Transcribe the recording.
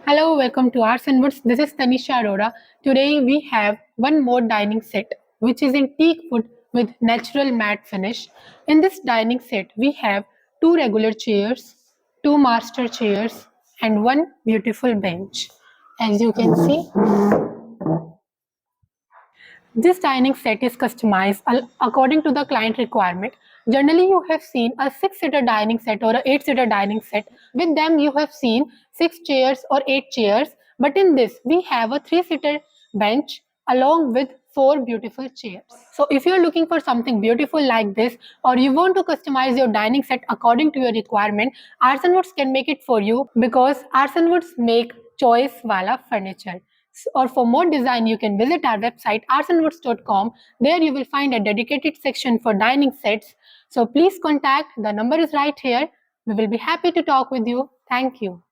Hello, welcome to Aarsun. This is Tanisha Arora. Today we have one more dining set, which is in teak wood with natural matte finish. In this dining set, we have two regular chairs, two master chairs, and one beautiful bench. As you can see, this dining set is customized according to the client requirement. Generally, you have seen a 6-seater dining set or a 8-seater dining set. With them, you have seen 6 chairs or 8 chairs. But in this, we have a 3-seater bench along with 4 beautiful chairs. So if you're looking for something beautiful like this, or you want to customize your dining set according to your requirement, Aarsun Woods can make it for you because Aarsun Woods make choice wala furniture. Or for more design, you can visit our website aarsunwoods.com. There you will find a dedicated section for dining sets. So please contact. The number is right here. We will be happy to talk with you. Thank you.